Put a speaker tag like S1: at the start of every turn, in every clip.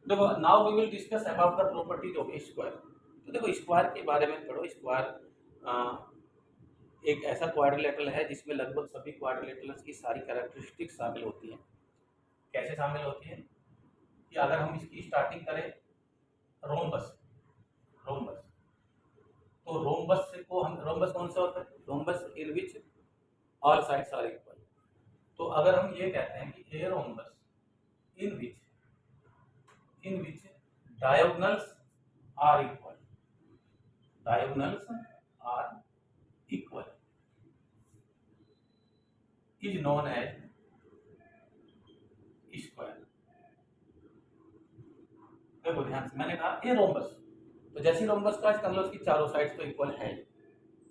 S1: देखो now we will discuss about the properties of square. तो देखो स्क्वायर के बारे में पढ़ो। स्क्वायर एक ऐसा क्वाड्रिलेटरल है जिसमें लगभग सभी क्वाड्रिलेटरल्स की सारी कैरेक्टरिस्टिक्स शामिल होती हैं। कैसे शामिल होती हैं कि अगर हम इसकी स्टार्टिंग करें रोम्बस रोम्बस तो रोम्बस कौन सा होता है? Rhombus in which all sides are equal. तो अगर हम ये कहते हैं कि a rhombus in which diagonals are equal is known as square। देखो ध्यान से, मैंने कहा ए रोम्बस, तो जैसे रोम्बस का इसका मतलब उसकी चारों साइड्स तो इक्वल है,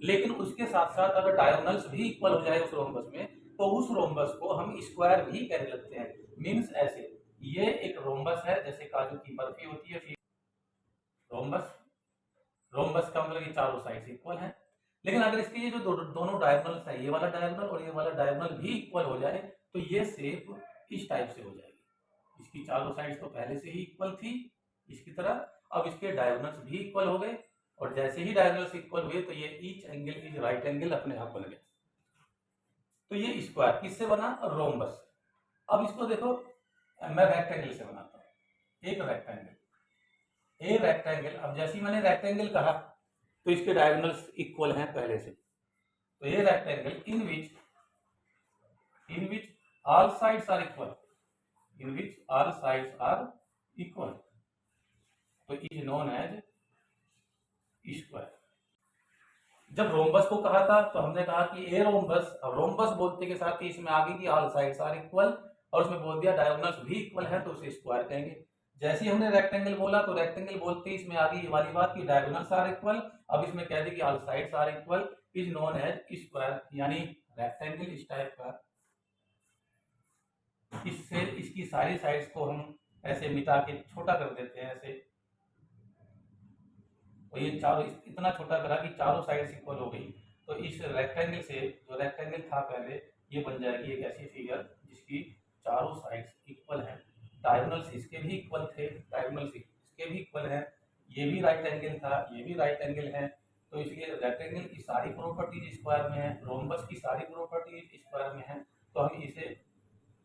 S1: लेकिन उसके साथ साथ अगर डायगोनल्स भी इक्वल हो जाए उस रोम्बस में तो उस रोम्बस को हम स्क्वायर भी कहने लगते हैं। मींस ऐसे, ये एक रोम्बस है जैसे काजू की बर्फी होती है, फिर रोम्बस का मतलब ये चारों साइड्स इक्वल है, लेकिन अगर इसके ये जो दोनों डायगोनल्स है, ये वाला डायगोनल और ये वाला डायगोनल भी इक्वल हो जाए तो ये शेप इस टाइप से हो जाएगी। इसकी चारों साइड्स तो पहले से ही इक्वल थी इसकी तरह, अब इसके डायगोनल्स भी इक्वल हो गए, और जैसे ही डायगोनल्स इक्वल हुए तो ये each angle is right angle अपने आप बन गया। तो ये स्क्वायर किससे बना? रोम्बस। अब इसको देखो, मैं रेक्टेंगल से बनाता हूँ। एक रेक्टेंगल, अब जैसे ही मैंने रेक्टेंगल कहा तो इसके डायगोनल्स इक्वल हैं पहले से, तो ये rectangle in which all sides are equal तो इज नोन एज स्क्वायर। जब रोम्बस को कहा था तो हमने कहा कि ए रोम्बस, अब रोम्बस बोलते के साथ ही इसमें आगे की ऑल साइड्स आर इक्वल, और उसमें बोल दिया डायगोनल्स भी इक्वल है तो उसे स्क्वायर कहेंगे। जैसे ही हमने रेक्टेंगल बोला तो रेक्टेंगल बोलते ही इसमें आगे ये वाली बात की डायगोनल्स आर इक्वल, अब इसमें कह दे कि all sides are equal is known as square. यानी रेक्टेंगल इस टाइप का, इससे इसकी सारी साइड्स को हम ऐसे मिटा के छोटा कर देते हैं ऐसे, और ये चारों इतना छोटा करा कि चारों साइड्स इक्वल हो गई, तो इस रेक्टेंगल से, जो रेक्टेंगल था पहले, ये बन जाएगी एक ऐसी फिगर जिसकी चारों साइड्स इक्वल हैं। डायगोनल्स इसके भी इक्वल थे, डायगोनल्स इसके भी इक्वल हैं, ये भी राइट एंगल था, ये भी राइट एंगल है, तो इसलिए रेक्टेंगल की सारी प्रॉपर्टीज स्क्वायर में है, रोम्बस की सारी प्रॉपर्टीज स्क्वायर में है। तो हम इसे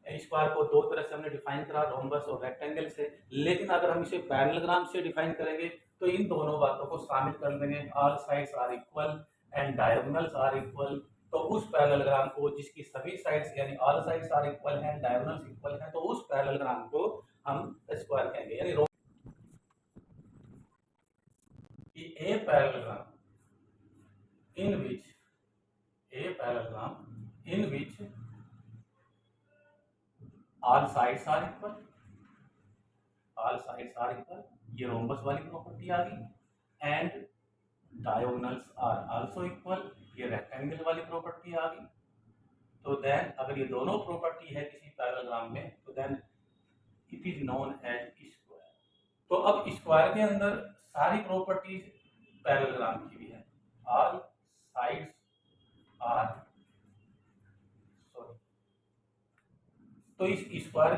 S1: स्क्वायर को दो तरह से हमने डिफाइन करा, रोम्बस और रेक्टेंगल से, लेकिन अगर हम इसे पैरेललोग्राम से डिफाइन करेंगे तो इन दोनों बातों को शामिल कर लेंगे, all sides are equal and diagonals are equal. तो उस पैरेललोग्राम को जिसकी सभी साइड्स यानी ऑल साइड्स आर इक्वल हैं, डायगोनल्स इक्वल हैं, तो उस पैरेललोग्राम को हम स्क्वायर कहेंगे। यानी a parallelogram in which all sides are equal, ये रोम्बस वाली प्रॉपर्टी आ गई, and diagonals are also equal, ये रेक्टेंगल वाली प्रॉपर्टी आ गई। तो देन अगर ये दोनों प्रॉपर्टी है किसी पैरेललोग्राम में तो then it is known as square. तो अब स्क्वायर के अंदर सारी प्रॉपर्टीज पैरेललोग्राम की भी है, ऑल साइड्स आर, सॉरी, तो इस स्क्वायर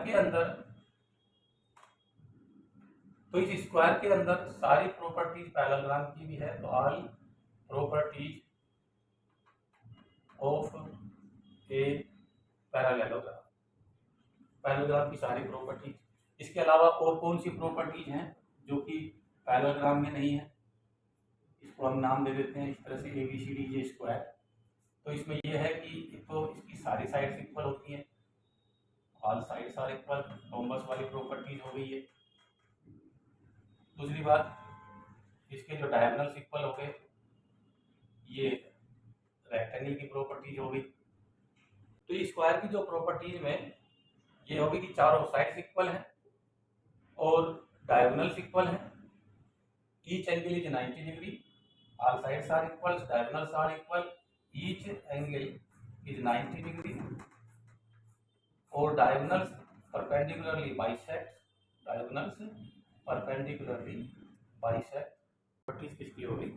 S1: के अंदर सारी प्रॉपर्टीज पैरेललोग्राम की भी है, तो all properties of a parallelogram की सारी प्रॉपर्टीज। इसके अलावा और कौन सी प्रॉपर्टीज हैं जो कि पैरेललोग्राम में नहीं है, इसको हम नाम दे देते हैं इस तरह से ABCD स्क्वायर। तो इसमें यह है कि तो इसकी सारी साइड्स इक्वल होती हैं, all sides are equal, rhombus वाली प्रॉपर्टीज हो गई है। दूसरी बात, इसके जो डायगोनल्स इक्वल हो गए, ये रेक्टेंगल की प्रॉपर्टीज हो गई। तो ये स्क्वायर की जो प्रॉपर्टीज में ये होगी कि चारों साइड्स इक्वल हैं और डायगोनल्स इक्वल हैं, each angle is 90 degree, all sides are equal, diagonals are equal, each angle is 90 degree, और डायगोनल्स परपेंडिकुलरली बाइसेक्ट, प्रॉपर्टीज किसकी हो गई?